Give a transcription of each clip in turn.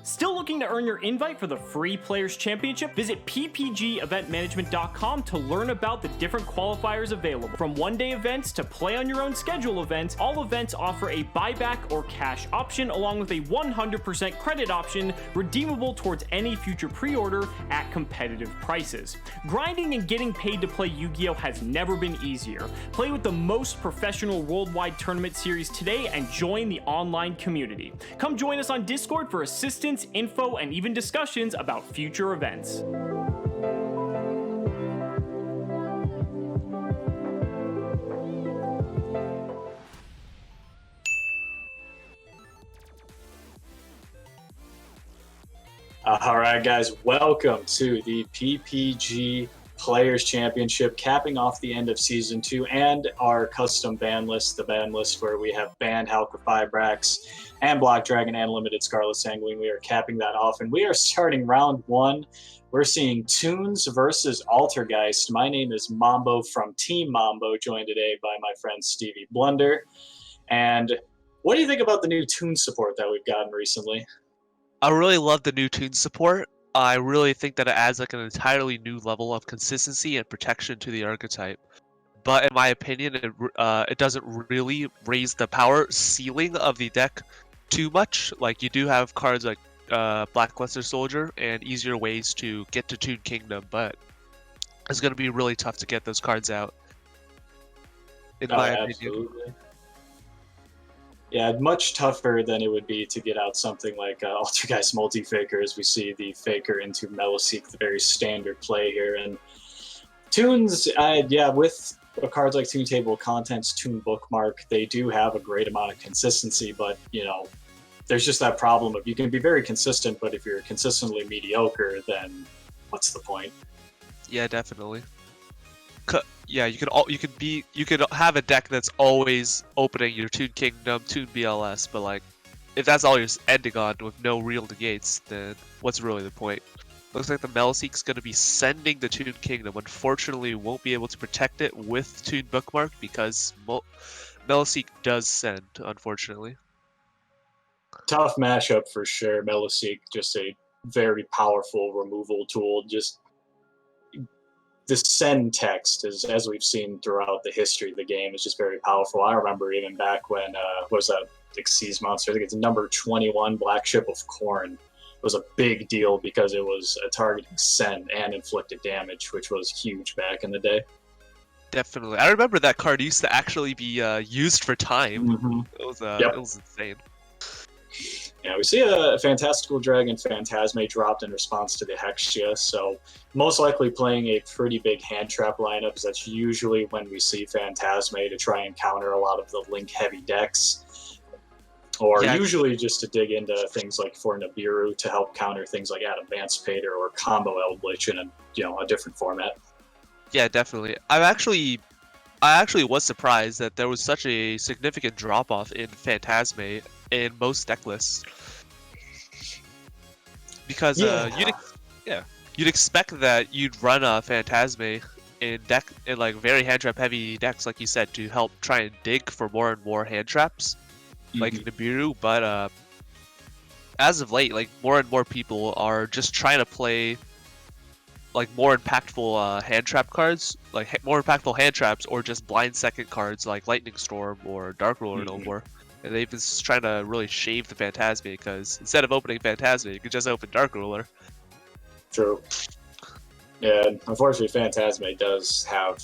Still looking to earn your invite for the free Players Championship? Visit ppgeventmanagement.com to learn about the different qualifiers available. From one-day events to play-on-your-own schedule events, all events offer a buyback or cash option along with a 100% credit option redeemable towards any future pre-order at competitive prices. Grinding and getting paid to play Yu-Gi-Oh! Has never been easier. Play with the most professional worldwide tournament series today and join the online community. Come join us on Discord for assistance, info, and even discussions about future events. Alright guys, welcome to the PPG Players Championship, capping off the end of Season 2 and our custom ban list, the ban list where we have banned Halka Fibrax and Black Dragon and Limited Scarlet Sanguine. We are capping that off, and we are starting round 1. We're seeing Toons versus Altergeist. My name is Mambo from Team Mambo, joined today by my friend Stevie Blunder. And what do you think about the new Toons support that we've gotten recently? I really love the new Toons support. I really think that it adds like an entirely new level of consistency and protection to the archetype. But in my opinion, it doesn't really raise the power ceiling of the deck too much. Like, you do have cards like Blackluster Soldier and easier ways to get to Toon Kingdom, but it's going to be really tough to get those cards out, in my opinion. Absolutely. Yeah, much tougher than it would be to get out something like Altergeist Multi-Faker, as we see the Faker into Meloseek, the very standard play here. And Toons, yeah, with cards like Toon Table of Contents, Toon Bookmark, they do have a great amount of consistency, but, you know, there's just that problem of you can be very consistent, but if you're consistently mediocre, then what's the point? Yeah, definitely. Yeah, you could have a deck that's always opening your Toon Kingdom, Toon BLS, but like, if that's all you're ending on with no real negates, then what's really the point? Looks like the Meloseek's going to be sending the Toon Kingdom. Unfortunately, won't be able to protect it with Toon Bookmark because Meloseek does send, unfortunately. Tough matchup for sure. Meloseek, just a very powerful removal tool. Just the send text, is, as we've seen throughout the history of the game, is just very powerful. I remember even back when, what was that, Xyz Monster? I think it's number 21, Black Ship of Corn. Was a big deal because it was a targeting send and inflicted damage, which was huge back in the day. Definitely. I remember that card used to actually be used for time. Mm-hmm. It was insane. Yeah, we see a Fantastical Dragon Phantasme dropped in response to the Hexia, so most likely playing a pretty big hand trap lineup, because that's usually when we see Phantasme to try and counter a lot of the link-heavy decks, or usually just to dig into things like for Nibiru to help counter things like Adamantipator or Combo Eldritch in a different format. Yeah, definitely. I actually was surprised that there was such a significant drop-off in Phantasme in most deck lists, because you'd expect that you'd run a Phantasme in like very hand trap heavy decks, like you said, to help try and dig for more and more hand traps, like Nibiru. But as of late, like, more and more people are just trying to play like more impactful hand trap cards, like more impactful hand traps, or just blind second cards like Lightning Storm or Dark Ruler no more. And they've been just trying to really shave the Phantasme, because instead of opening Phantasme, you could just open Dark Ruler. True. Yeah, unfortunately, Phantasme does have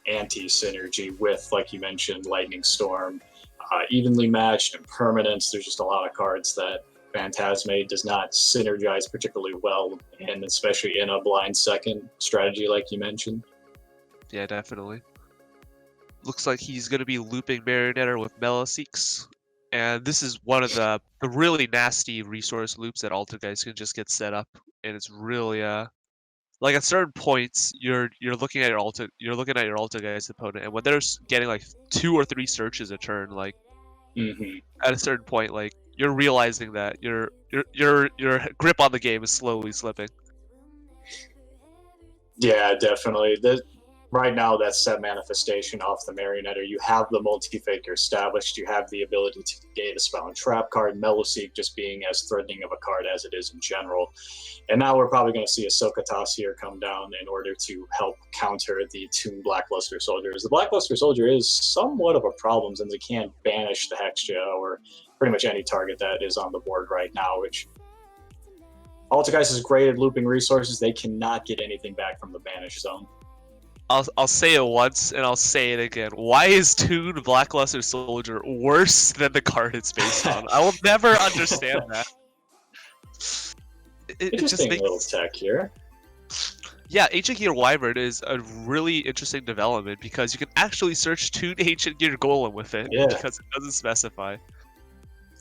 anti-synergy with, like you mentioned, Lightning Storm, evenly matched, and permanence. There's just a lot of cards that Phantasme does not synergize particularly well, and especially in a blind second strategy like you mentioned. Yeah, definitely. Looks like he's going to be looping Marionetter with Meloseeks, and this is one of the really nasty resource loops that Altergeist can just get set up, and it's really like, at certain points you're looking at your Altergeist opponent, and when they're getting like 2 or 3 searches a turn, like at a certain point, like, you're realizing that your grip on the game is slowly slipping. Yeah, definitely. right now that set manifestation off the Marionetter. You have the multi-faker established. You have the ability to gate a spell and trap card. Meloseek just being as threatening of a card as it is in general. And now we're probably going to see a Sokatas here come down in order to help counter the Toon Blackluster Soldiers. The Blackluster Soldier is somewhat of a problem since it can't banish the Hextia or pretty much any target that is on the board right now, which Altergeist is great at looping resources. They cannot get anything back from the banish zone. I'll say it once and I'll say it again. Why is Toon Blackluster Soldier worse than the card it's based on? I will never understand that. It just Interesting makes... little tech here. Yeah, Ancient Gear Wyvern is a really interesting development because you can actually search Toon Ancient Gear Golem with it because it doesn't specify.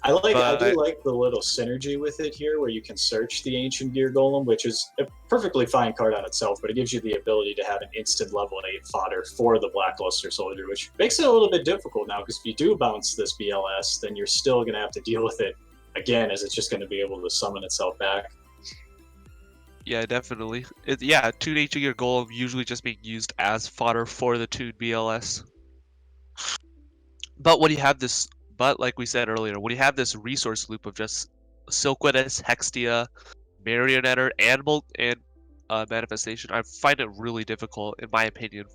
I do like the little synergy with it here where you can search the Ancient Gear Golem, which is a perfectly fine card on itself, but it gives you the ability to have an instant level 8 fodder for the Blackluster Soldier, which makes it a little bit difficult now because if you do bounce this BLS, then you're still going to have to deal with it again as it's just going to be able to summon itself back. Yeah, definitely. Toon Ancient Gear Golem usually just being used as fodder for the Toon BLS. But when you have this... But like we said earlier, when you have this resource loop of just Silkwitness, Hextia, Marionetter, and Manifestation, I find it really difficult, in my opinion,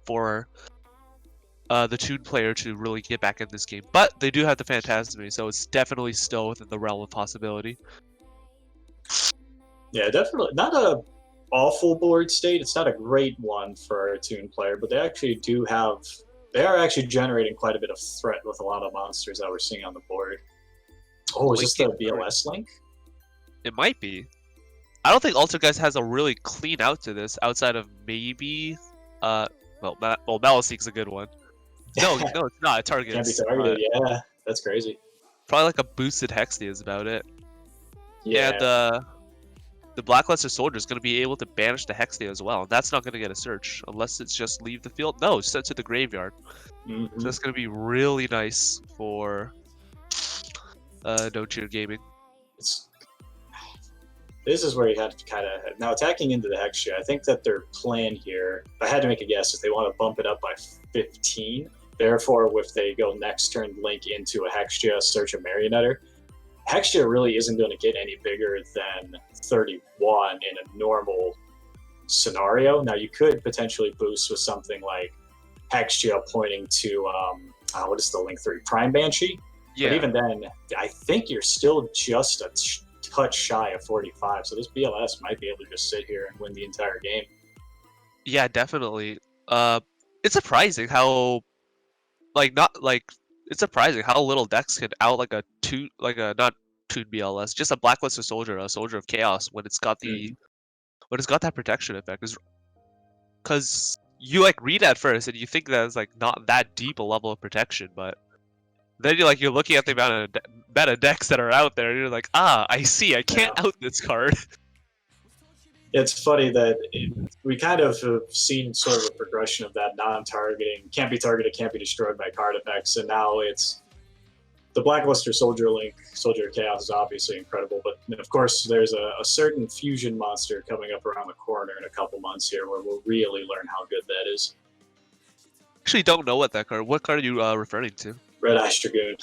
for the Toon player to really get back in this game. But they do have the Phantasme, so it's definitely still within the realm of possibility. Yeah, definitely. Not a awful board state. It's not a great one for a Toon player, but they actually do have... They are actually generating quite a bit of threat with a lot of monsters that we're seeing on the board. Oh, is this the BLS link? It might be. I don't think Altergeist has a really clean out to this outside of maybe... Meloseek's a good one. No, it's not. It targets. Can't be targeted, yeah. That's crazy. Probably like a boosted Hextia is about it. Yeah. And the Blackluster Soldier is going to be able to banish the Hextia as well. That's not going to get a search unless it's just leave the field. No, it's sent to the graveyard. So that's going to be really nice for No Cheer Gaming. This is where you have to kind of... Now, attacking into the Hextia, I think that their plan here, if I had to make a guess, is they want to bump it up by 15. Therefore, if they go next turn, link into a Hextia, search a Marionetter, Hextia really isn't going to get any bigger than 31 in a normal scenario. Now, you could potentially boost with something like Hextia pointing to, what is the link 3? Prime Banshee? Yeah. But even then, I think you're still just a touch shy of 45, so this BLS might be able to just sit here and win the entire game. Yeah, definitely. It's surprising how, it's surprising how little decks can out not Toon BLS, just a Blackluster Soldier, a Soldier of Chaos when it's got that protection effect. Because you read at first and you think that it's not that deep a level of protection, but then you're looking at the amount of meta decks that are out there, and you're like, I see, I can't out this card. It's funny that we kind of have seen sort of a progression of that non-targeting, can't be targeted, can't be destroyed by card effects, and now it's the Blackluster Soldier link. Soldier of Chaos is obviously incredible, but of course there's a certain fusion monster coming up around the corner in a couple months here where we'll really learn how good that is. Actually, don't know what card are you referring to? Red Eyes Dragoon.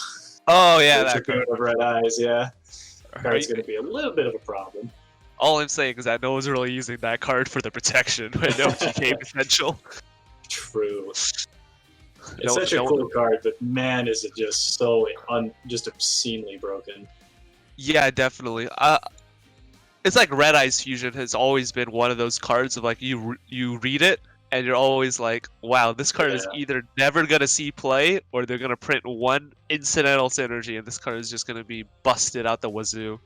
Oh yeah, that Dragoon of Red Eyes, yeah. Card's going to be a little bit of a problem. All I'm saying is that no one's really using that card for the protection with no GK potential. True. It's such a cool card, but man, is it just so just obscenely broken. Yeah, definitely. It's like Red Eyes Fusion has always been one of those cards of you read it and you're always like, wow, this card is either never gonna see play or they're gonna print one incidental synergy and this card is just gonna be busted out the wazoo.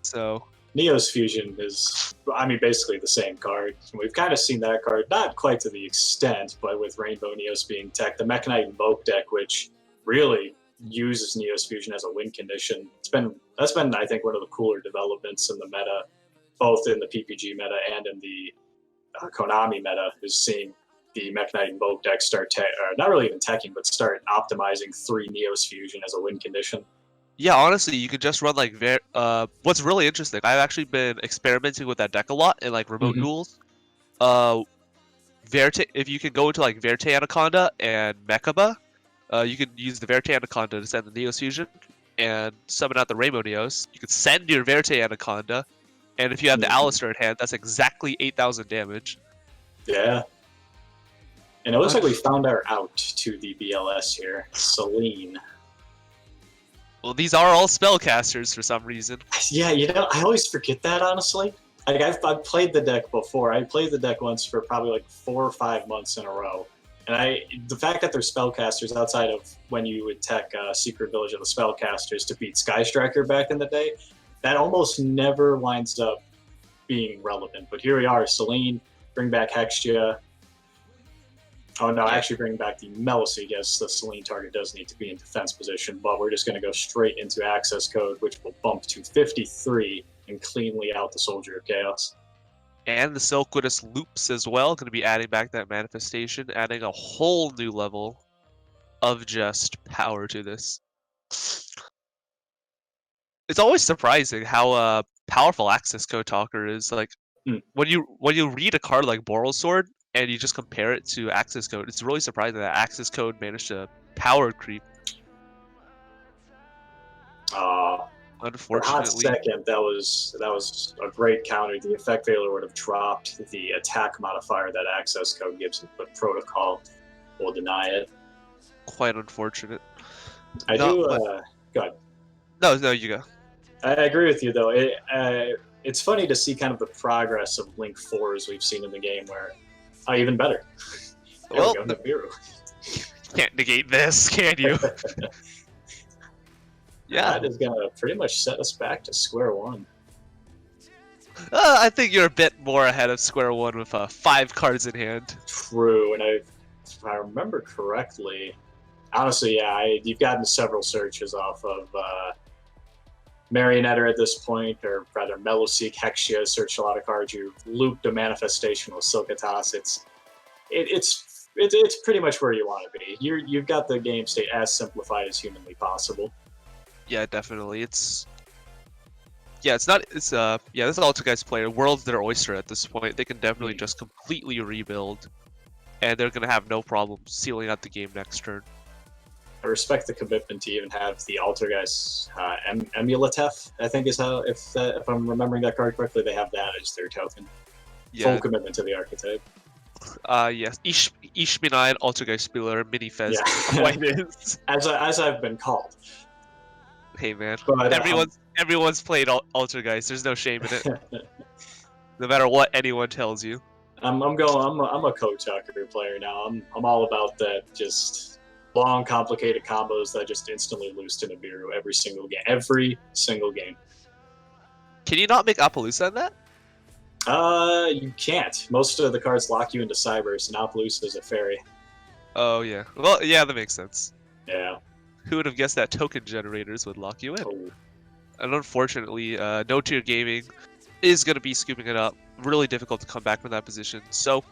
So. Neos Fusion is, basically the same card. We've kind of seen that card, not quite to the extent, but with Rainbow Neos being tech, the Mechanite Invoke deck, which really uses Neos Fusion as a win condition. That's been, I think, one of the cooler developments in the meta, both in the PPG meta and in the Konami meta, is seeing the Mechanite Invoke deck start, not really even teching, but start optimizing 3 Neos Fusion as a win condition. Yeah, honestly, you could just run what's really interesting, I've actually been experimenting with that deck a lot in remote duels. Verte, if you can go into like Verte Anaconda and Mechaba, you can use the Verte Anaconda to send the Neos Fusion and summon out the Rainbow Neos. You can send your Verte Anaconda, and if you have the Alistair at hand, that's exactly 8,000 damage. Yeah. And it looks like we found our out to the BLS here. Celine. Well, these are all spellcasters for some reason. Yeah, you know, I always forget that, honestly. Like, I've played the deck before. I played the deck once for probably like 4 or 5 months in a row. And the fact that they're spellcasters outside of when you would tech Secret Village of the Spellcasters to beat Sky Striker back in the day, that almost never winds up being relevant. But here we are, Celine, bring back Hextia. Oh no, actually bring back the Melisy. Yes, the Celine target does need to be in defense position, but we're just going to go straight into access code, which will bump to 53 and cleanly out the Soldier of Chaos. And the Silkwitous Loops as well, going to be adding back that manifestation, adding a whole new level of just power to this. It's always surprising how powerful Access Code Talker is. Like when you read a card like Boral Sword and you just compare it to Access Code, it's really surprising that Access Code managed to power creep. Unfortunately, for a hot second, that was a great counter. The effect veiler would have dropped the attack modifier that access code gives it, but protocol will deny it. Quite unfortunate. Go ahead. No, you go. I agree with you though. It's funny to see kind of the progress of Link 4s we've seen in the game, where even better. Well, Nibiru. Can't negate this, can you? Yeah, that is gonna pretty much set us back to square one. I think you're a bit more ahead of square one with 5 cards in hand. True, and if I remember correctly, honestly, yeah, you've gotten several searches off of Marionetter at this point, or rather Meloseek, Hexia, searched a lot of cards. You've looped a manifestation with Silkatas. It's pretty much where you want to be. You've got the game state as simplified as humanly possible. Yeah, definitely. This is Altergeist player. World's their oyster at this point. They can definitely just completely rebuild, and they're gonna have no problem sealing out the game next turn. I respect the commitment to even have the Altergeist Emulatef, I think is how, if I'm remembering that card correctly, they have that as their token. Yeah. Full commitment to the archetype. Yes. Ishminine, Altergeist Spieler, Mini Fez. Yeah. Quite is. As I've been called. Hey man, but, everyone's played Altergeist. There's no shame in it. No matter what anyone tells you. I'm a Code Talker player now. I'm all about that. Just long, complicated combos that just instantly lose to Nibiru every single game. Every single game. Can you not make Appaloosa in that? You can't. Most of the cards lock you into Cybers, and Appaloosa is a fairy. Oh yeah. Well, yeah, that makes sense. Yeah. Who would have guessed that token generators would lock you in? Oh. And unfortunately, No Tier Gaming is going to be scooping it up. Really difficult to come back from that position. So,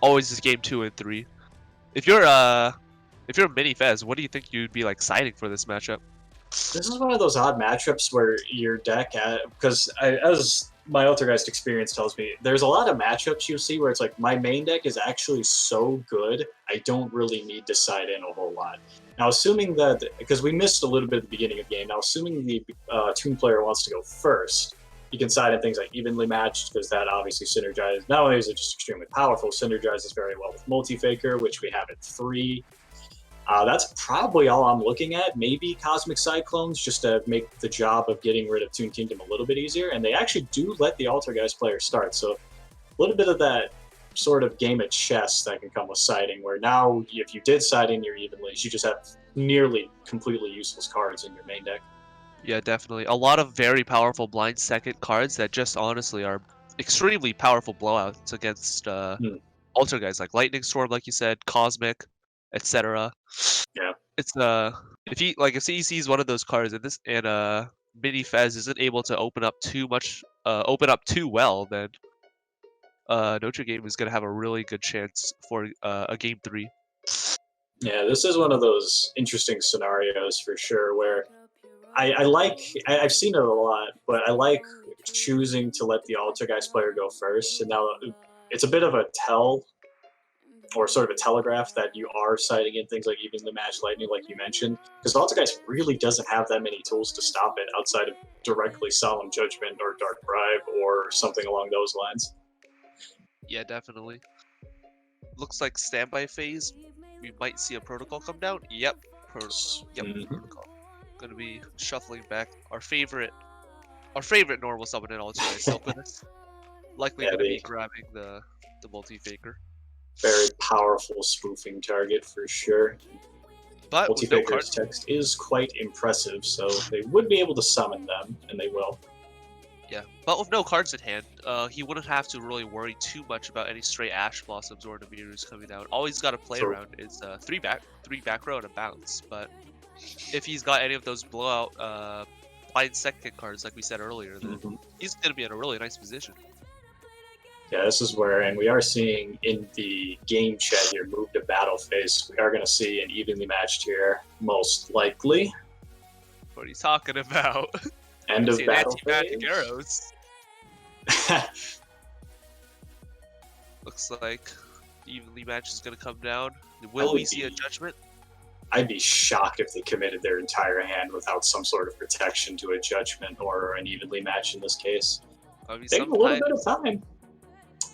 always just game 2 and 3. If you're Mini Fez, what do you think you'd be like siding for this matchup? This is one of those odd matchups where your deck, because as my Altergeist experience tells me, there's a lot of matchups you see where it's like, my main deck is actually so good, I don't really need to side in a whole lot. Now, assuming that, because we missed a little bit at the beginning of the game, now assuming the Toon player wants to go first, you can side in things like evenly matched, because that obviously synergizes. Not only is it just extremely powerful, synergizes very well with Multi-Faker, which we have at 3. That's probably all I'm looking at. Maybe Cosmic Cyclones, just to make the job of getting rid of Toon Kingdom a little bit easier. And they actually do let the Altergeist player start, so a little bit of that sort of game of chess that can come with siding, where now if you did side in your evenlies, you just have nearly completely useless cards in your main deck. Yeah, definitely. A lot of very powerful blind second cards that just honestly are extremely powerful blowouts against Altergeist, like Lightning Storm, like you said, Cosmic, etc. Yeah. It's if he sees one of those cards and Mini Fez isn't able to open up too well, then Notre Dame is going to have a really good chance for a game 3. Yeah, this is one of those interesting scenarios for sure, where I've seen it a lot, but I like choosing to let the Altergeist player go first. And now it's a bit of a tell or sort of a telegraph that you are citing in things like even the match lightning, like you mentioned, because Altergeist really doesn't have that many tools to stop it outside of directly Solemn Judgment or Dark Bribe or something along those lines. Yeah, definitely. Looks like standby phase. We might see a protocol come down. Yep, protocol. Gonna be shuffling back our favorite normal summon in Altergeist Silpinus. Likely gonna be grabbing the multi-faker. Very powerful spoofing target for sure. But Multi-faker's text is quite impressive, so they would be able to summon them, and they will. Yeah, but with no cards in hand, he wouldn't have to really worry too much about any stray Ash Blossoms or Nibiru's coming down. All he's got to play around is three back row and a bounce. But if he's got any of those blowout blind second cards, like we said earlier, then he's going to be in a really nice position. Yeah, this is where, and we are seeing in the game chat here, move to battle phase. We are going to see an evenly matched here, most likely. What are you talking about? End of battle phase. Arrows. Looks like the evenly match is going to come down. Will we see a judgment? I'd be shocked if they committed their entire hand without some sort of protection to a judgment or an evenly match in this case. Take a little bit of time.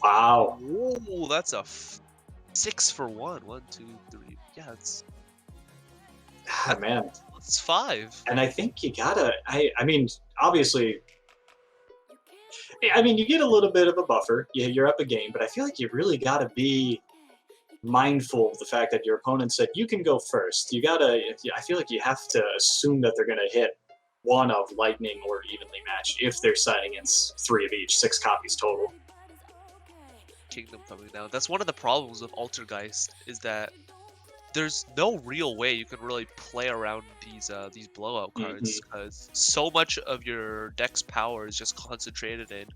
Wow. Ooh, that's a 6 for 1. 1, 2, 3. Yeah, it's. Man. It's 5. And I think you gotta. I mean, obviously. I mean, you get a little bit of a buffer. You're up a game, but I feel like you really gotta be mindful of the fact that your opponent said you can go first. You gotta. I feel like you have to assume that they're gonna hit one of lightning or evenly matched if they're siding in 3 of each, 6 copies total. Kingdom coming down. That's one of the problems with Altergeist is that there's no real way you can really play around these blowout cards because so much of your deck's power is just concentrated in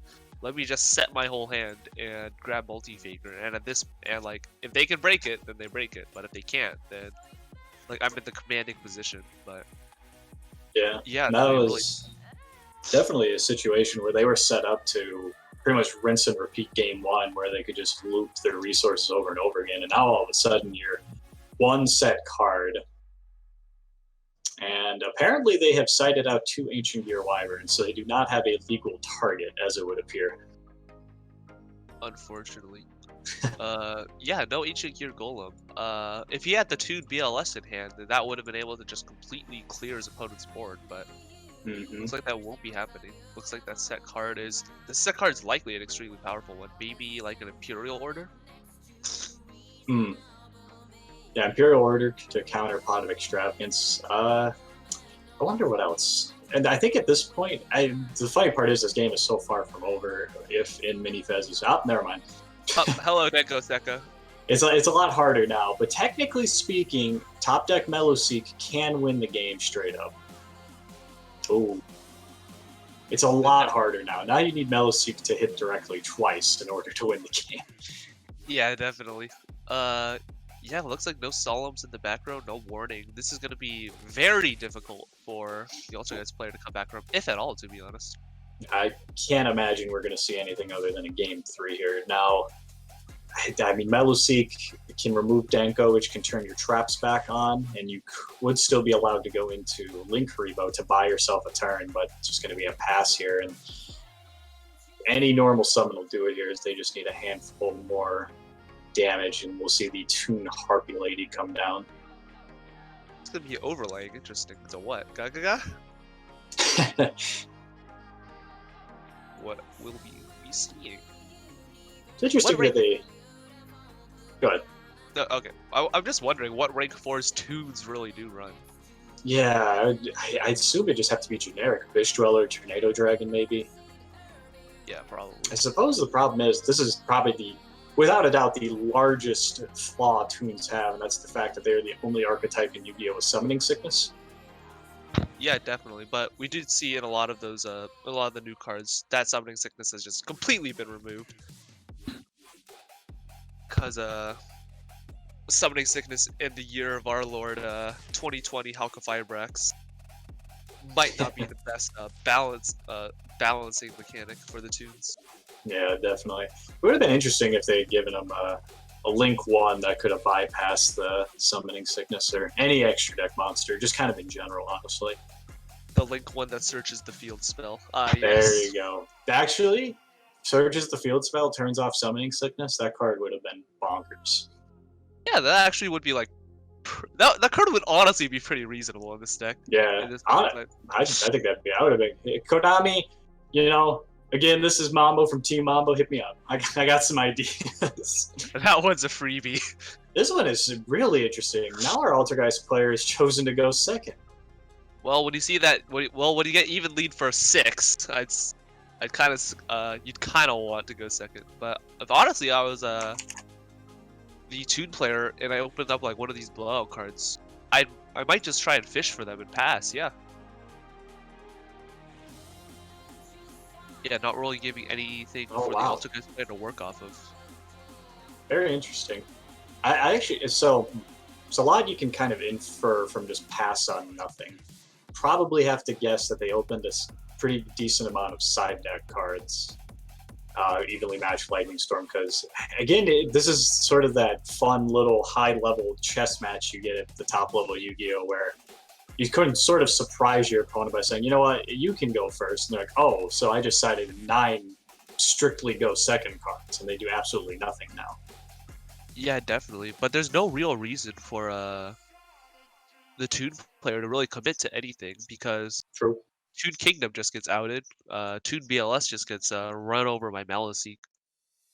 let me just set my whole hand and grab multi-faker, and like if they can break it, then they break it, but if they can't, then like I'm in the commanding position. But yeah, that was definitely a situation where they were set up to pretty much rinse and repeat game 1, where they could just loop their resources over and over again, and now all of a sudden you're one set card, and apparently they have cited out 2 Ancient Gear Wyverns, so they do not have a legal target, as it would appear. Unfortunately. Yeah, no Ancient Gear Golem. If he had the Toon BLS in hand, then that would have been able to just completely clear his opponent's board, but looks like that won't be happening. Looks like that set card is likely an extremely powerful one. Maybe like an Imperial Order? Yeah, Imperial Order to counter Pot of Extravagance. I wonder what else. And I think at this point, the funny part is this game is so far from over. If in mini Fez's, never mind. Hello, Seka. It's a lot harder now, but technically speaking, top deck Meloseek can win the game straight up. Ooh. It's a lot harder now. Now you need Meloseek to hit directly twice in order to win the game. Yeah, definitely. Yeah, it looks like no Solemns in the back row, no warning. This is going to be very difficult for the Altergeist player to come back from, if at all, to be honest. I can't imagine we're going to see anything other than a game 3 here. Now, I mean, Meloseek can remove Denko, which can turn your traps back on, and you would still be allowed to go into Link Rebo to buy yourself a turn, but it's just going to be a pass here. And any normal summon will do it here, is they just need a handful more damage, and we'll see the Toon Harpy Lady come down. It's going to be overlaying. Interesting. So what? Gaga? What will we be seeing? It's interesting that they... Go ahead. No, okay. I'm just wondering what rank 4's Toons really do run. Yeah, I assume it just have to be generic. Fish Dweller, Tornado Dragon, maybe? Yeah, probably. I suppose the problem is, this is probably without a doubt, the largest flaw Toons have, and that's the fact that they're the only archetype in YuGiOh with Summoning Sickness. Yeah, definitely. But we did see in a lot of those, a lot of the new cards, that Summoning Sickness has just completely been removed. Because, Summoning Sickness in the year of our Lord, 2020 Halka Firebrax might not be the best balancing mechanic for the Toons. Yeah, definitely. It would have been interesting if they had given them a Link 1 that could have bypassed the Summoning Sickness or any extra deck monster, just kind of in general, honestly. The Link one that searches the field spell. There Yes. you go. Actually, searches the field spell, turns off Summoning Sickness. That card would have been bonkers. Yeah, that actually would be like. That card would honestly be pretty reasonable in this deck. Yeah, In this I think that'd be. I would have been Konami. You know, again, this is Mambo from Team Mambo. Hit me up. I got some ideas. That one's a freebie. This one is really interesting. Now our Altergeist player has chosen to go second. Well, when you see that, when you get even lead for 6, I'd kind of, you'd kind of want to go second. But if honestly, I was the Toon player and I opened up like one of these blowout cards, I might just try and fish for them and pass. Yeah. Yeah, not really giving anything for the Altergeist player to work off of. Very interesting. I actually so a lot you can kind of infer from just pass on nothing. Probably have to guess that they opened a pretty decent amount of side deck cards, evenly matched Lightning Storm, because again, this is sort of that fun little high-level chess match you get at the top level Yu-Gi-Oh, where you couldn't sort of surprise your opponent by saying, you know what, you can go first, and they're like, oh, so I just decided 9 strictly go second cards, and they do absolutely nothing now. Yeah, definitely. But there's no real reason for the Toon player to really commit to anything, because True. Toon Kingdom just gets outed. Toon BLS just gets run over by Maliseek.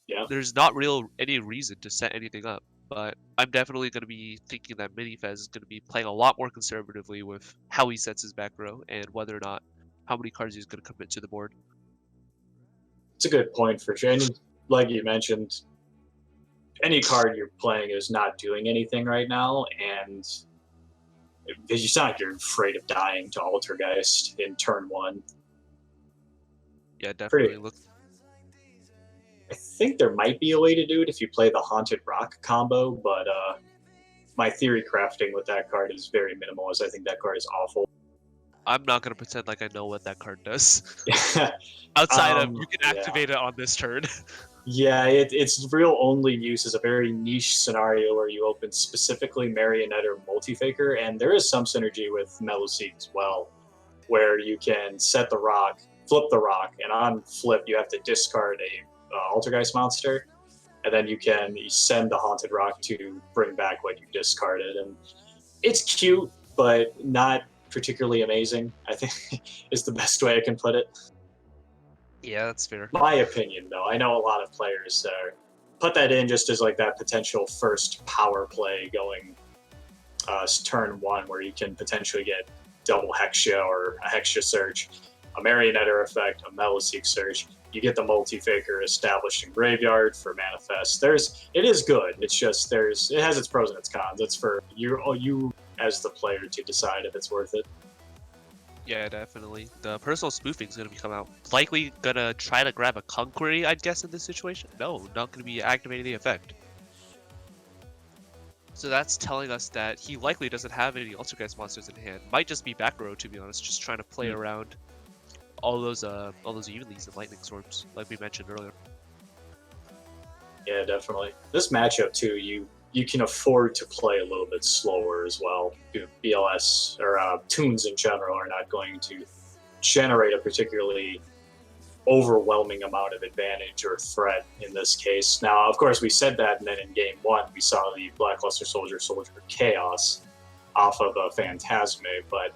Yeah. There's not any reason to set anything up. But I'm definitely going to be thinking that Minifez is going to be playing a lot more conservatively with how he sets his back row and whether or not how many cards he's going to commit to the board. It's a good point for sure. And like you mentioned, any card you're playing is not doing anything right now, and it's not like you're afraid of dying to Altergeist in turn 1. Yeah, definitely. I think there might be a way to do it if you play the Haunted Rock combo, but my theory crafting with that card is very minimal, as I think that card is awful. I'm not going to pretend like I know what that card does. Outside of, you can activate it on this turn. Yeah, its real only use is a very niche scenario where you open specifically Marionette or Multifaker, and there is some synergy with Maliseek as well, where you can set the rock, flip the rock, and on flip you have to discard a Altergeist monster, and then you can send the Haunted Rock to bring back what you discarded. And it's cute, but not particularly amazing, I think is the best way I can put it. Yeah, that's fair. My opinion, though. I know a lot of players put that in just as like that potential first power play going turn 1, where you can potentially get double Hexia or a Hexia Search, a Marionette effect, a Maliseek Search. You get the Multifaker established in Graveyard for Manifest. It is good. It's just it has its pros and its cons. It's for you as the player to decide if it's worth it. Yeah, definitely. The personal spoofing is going to be coming out. Likely going to try to grab a Conquery, I'd guess, in this situation. No, not going to be activating the effect. So that's telling us that he likely doesn't have any Altergeist monsters in hand. Might just be back row, to be honest, just trying to play around all those Evenlies and Lightning Storms, like we mentioned earlier. Yeah, definitely. This matchup too, you can afford to play a little bit slower as well. BLS or Toons in general are not going to generate a particularly overwhelming amount of advantage or threat in this case. Now, of course, we said that, and then in game 1, we saw the Blackluster Soldier Chaos off of a Phantasme, but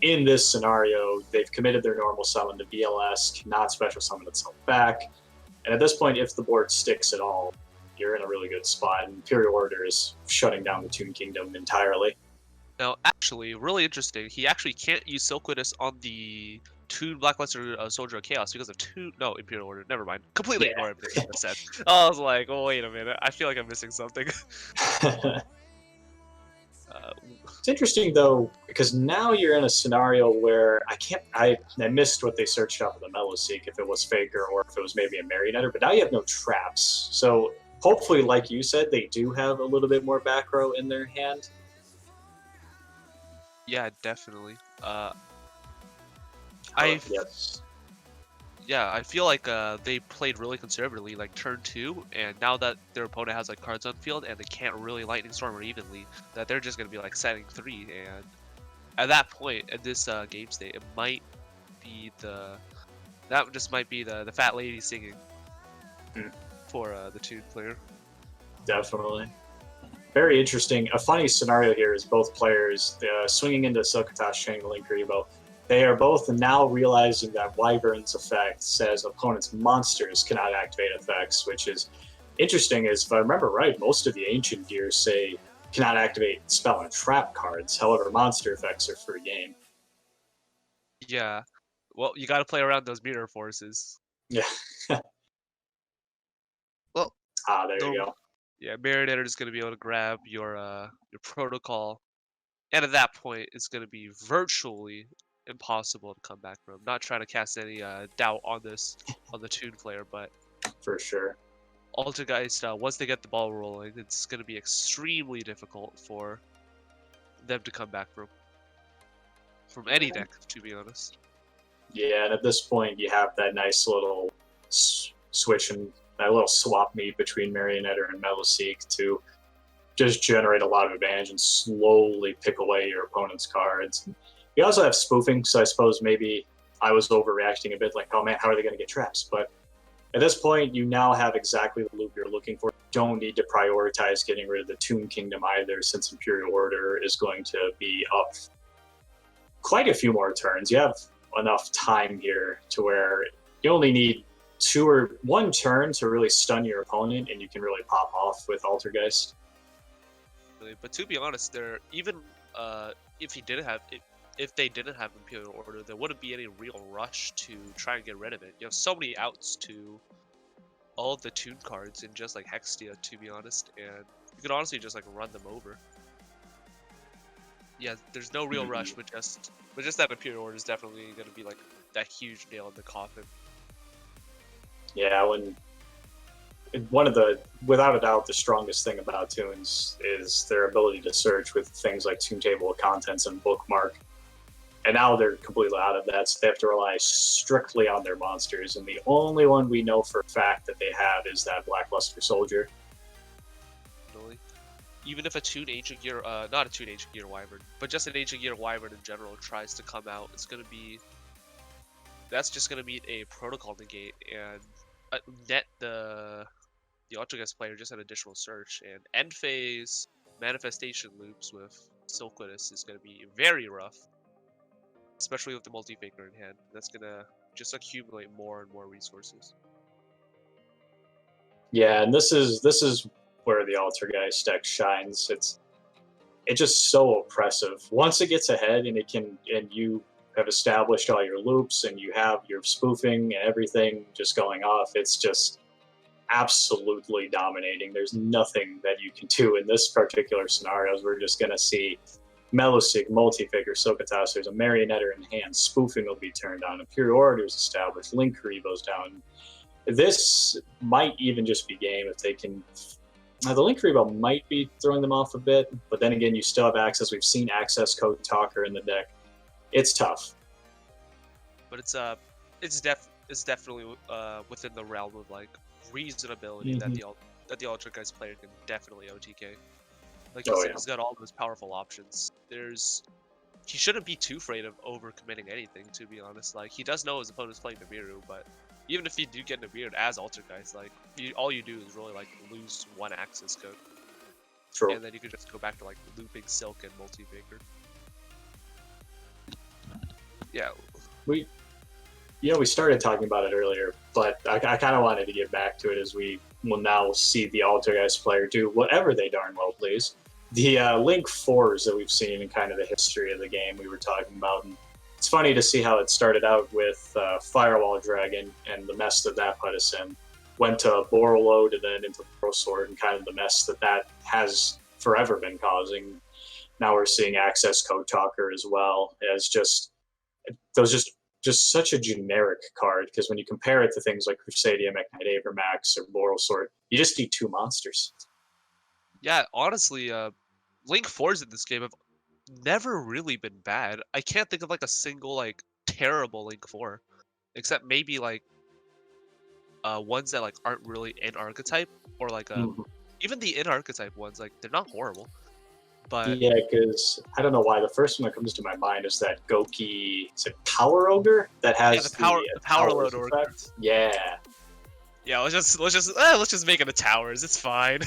in this scenario, they've committed their normal summon to BLS, cannot special summon itself back, and at this point, if the board sticks at all, you're in a really good spot, and Imperial Order is shutting down the Toon Kingdom entirely. Now, actually, really interesting, he actually can't use Silkwitness on the Toon Blackluster Soldier of Chaos because of Imperial Order. Never mind. Completely ignore everything I said. I was like, oh, wait a minute. I feel like I'm missing something. It's interesting though, because now you're in a scenario where I missed what they searched up with the Maliseek, if it was Faker or if it was maybe a Marionetter, but now you have no traps. So hopefully, like you said, they do have a little bit more back row in their hand. Yeah, definitely. Yes. Yeah, I feel like they played really conservatively, like turn 2, and now that their opponent has like cards on field and they can't really Lightning Storm or evenly, that they're just gonna be like setting 3, and at that point, at this game state, it might be that just might be the fat lady singing Hmm. for the Toon player. Definitely. Very interesting. A funny scenario here is both players swinging into Silkatash Chain Link Rebo. They are both now realizing that Wyvern's effect says opponents' monsters cannot activate effects, which is interesting. Is if I remember right, most of the ancient gears say cannot activate spell and trap cards. However, monster effects are free game. Yeah, well, you got to play around those mirror forces. Yeah. Well, There you go. yeah, Marionetter is going to be able to grab your protocol, and at that point, it's going to be virtually impossible to come back from. Not trying to cast any doubt on the Toon player, but For sure. Altergeist, once they get the ball rolling, it's going to be extremely difficult for them to come back from any deck, to be honest. Yeah, and at this point, you have that nice little switch and that little swap meet between Marionetter and Meloseek to just generate a lot of advantage and slowly pick away your opponent's cards. You also have spoofing, so I suppose maybe I was overreacting a bit, like, oh man, how are they going to get traps? But at this point, you now have exactly the loop you're looking for. You don't need to prioritize getting rid of the Toon Kingdom either, since Imperial Order is going to be up quite a few more turns. You have enough time here to where you only need 2 or 1 turn to really stun your opponent, and you can really pop off with Altergeist. But to be honest, there even if they didn't have Imperial Order, there wouldn't be any real rush to try and get rid of it. You have so many outs to all of the Toon cards in just like Hextia, to be honest, and you could honestly just like run them over. Yeah, there's no real rush, but just that Imperial Order is definitely going to be like that huge nail in the coffin. Yeah, one of the, without a doubt, the strongest thing about Toons is their ability to search with things like Toon Table of Contents and Bookmark. And now they're completely out of that, so they have to rely strictly on their monsters. And the only one we know for a fact that they have is that Blackluster Soldier. Really? Even if a Toon Ancient Gear, not a Toon Ancient Gear Wyvern, but just an Ancient Gear Wyvern in general tries to come out, that's just gonna meet a protocol negate and net the Altergeist player just an additional search, and end phase manifestation loops with Silquidus is gonna be very rough, especially with the multi-faker in hand. That's gonna just accumulate more and more resources. Yeah, and this is where the Altergeist deck shines. It's just so oppressive. Once it gets ahead and you have established all your loops and you have your spoofing and everything just going off, it's just absolutely dominating. There's nothing that you can do in this particular scenario. We're just going to see Meloseek, Multi-Figure, Silkatash, there's a Marionetter in hand, spoofing will be turned on, Imperial Order is established, Link Rebo's down. This might even just be game if they can. Now, the Link Rebo might be throwing them off a bit, but then again, you still have access. We've seen access code Talker in the deck. It's tough. But it's definitely within the realm of like reasonability that the Altergeist player can definitely OTK. Like you said, he's got all those powerful options. He shouldn't be too afraid of overcommitting anything, to be honest. Like, he does know his opponent's playing Nibiru, but even if you do get Nibiru as Altergeist, like, all you do is really like lose 1 access code. True. And then you can just go back to like looping Silk and Multi-Faker. Yeah. We started talking about it earlier, but I kind of wanted to get back to it as we will now see the Altergeist player do whatever they darn well please. The Link 4s that we've seen in kind of the history of the game we were talking about. And it's funny to see how it started out with Firewall Dragon and the mess that put us in. Went to Borreload and then into Sword and kind of the mess that has forever been causing. Now we're seeing Access Code Talker as well as just such a generic card, because when you compare it to things like Crusadia, Mekk-Knight Avermax, or Sword, you just need 2 monsters. Yeah, honestly, Link 4s in this game have never really been bad. I can't think of like a single like terrible Link 4, except maybe like ones that like aren't really in archetype, or like even the in archetype ones, like they're not horrible. But yeah, because I don't know why the first one that comes to my mind is that Goki. Is it Power Ogre that has the power load effect? Ogre. Yeah. Yeah, let's just make it a towers. It's fine.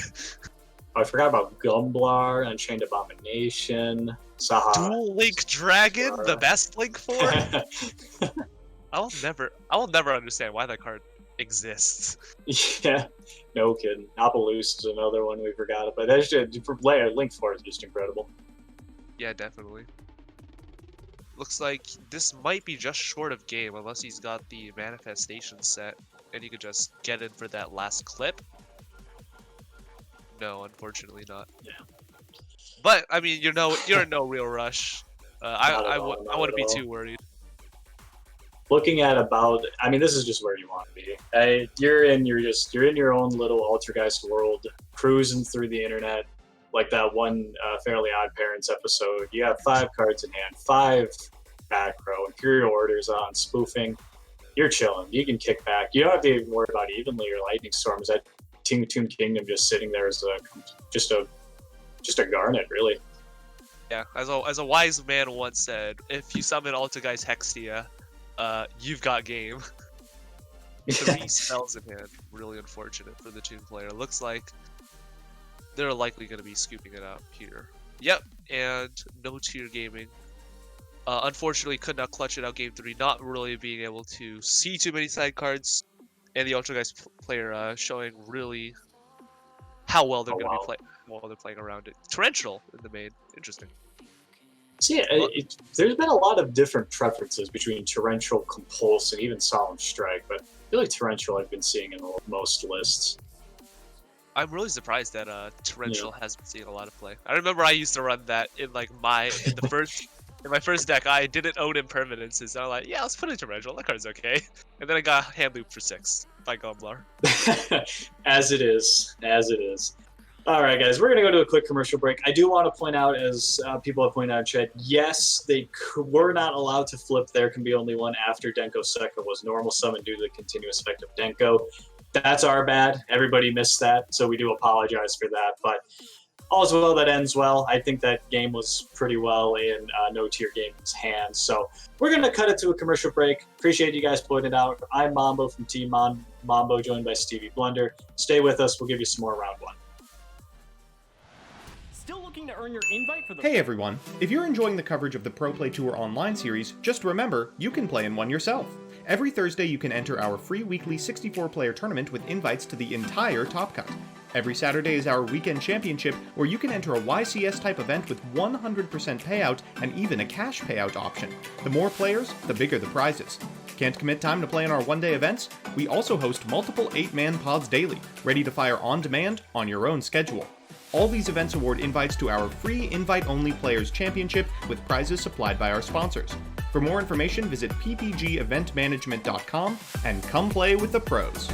I forgot about Gumblar, Unchained Abomination, Saha. Dual Link Dragon, the best Link form. I will never understand why that card exists. Yeah, no kidding. Apolloose is another one we forgot about. That's just Link 4 is just incredible. Yeah, definitely. Looks like this might be just short of game unless he's got the manifestation set and you could just get in for that last clip. No, unfortunately not. Yeah. But I mean, you're in no real rush. I wouldn't be too worried. Looking at I mean, this is just where you want to be. You're in your own little Altergeist world, cruising through the internet, like that one Fairly Odd Parents episode. You have 5 cards in hand, 5 back row, Imperial Orders on spoofing. You're chilling. You can kick back. You don't have to even worry about Evenly or Lightning Storms. That Toon Kingdom just sitting there as just a garnet, really. Yeah, as a wise man once said, if you summon Altergeist Hextia, you've got game. 3 spells in hand. Really unfortunate for the Toon player. Looks like they're likely going to be scooping it up here. Yep, and no tier gaming. Unfortunately, could not clutch it out game 3, not really being able to see too many side cards, and the Altergeist player showing really how well they're going to be playing while they're playing around it. Torrential in the main. Interesting. See, there's been a lot of different preferences between Torrential, Compulse, and even Solemn Strike, but I feel like Torrential I've been seeing in most lists. I'm really surprised that Torrential has been seeing a lot of play. I remember I used to run that in like my first deck. I didn't own Impermanences. And I'm like, yeah, let's put in Torrential. That card's okay. And then I got hand looped for 6 by Gumblar. As it is. All right, guys, we're going to go to a quick commercial break. I do want to point out, as people have pointed out in chat, yes, they were not allowed to flip. There can be only one after Denko Sekka was normal summon due to the continuous effect of Denko. That's our bad. Everybody missed that, so we do apologize for that. But all's well that ends well. I think that game was pretty well in No Tier Gaming's hands. So we're going to cut it to a commercial break. Appreciate you guys pointing it out. I'm Mambo from Team Mambo, joined by Stevie Blunder. Stay with us. We'll give you some more round 1. Still looking to earn your invite for the... Hey everyone, if you're enjoying the coverage of the Pro Play Tour Online series, just remember, you can play in one yourself. Every Thursday you can enter our free weekly 64-player tournament with invites to the entire Top Cut. Every Saturday is our weekend championship, where you can enter a YCS-type event with 100% payout and even a cash payout option. The more players, the bigger the prizes. Can't commit time to play in our one-day events? We also host multiple 8-man pods daily, ready to fire on demand on your own schedule. All these events award invites to our free invite-only Players Championship with prizes supplied by our sponsors. For more information, visit ppgeventmanagement.com and come play with the pros.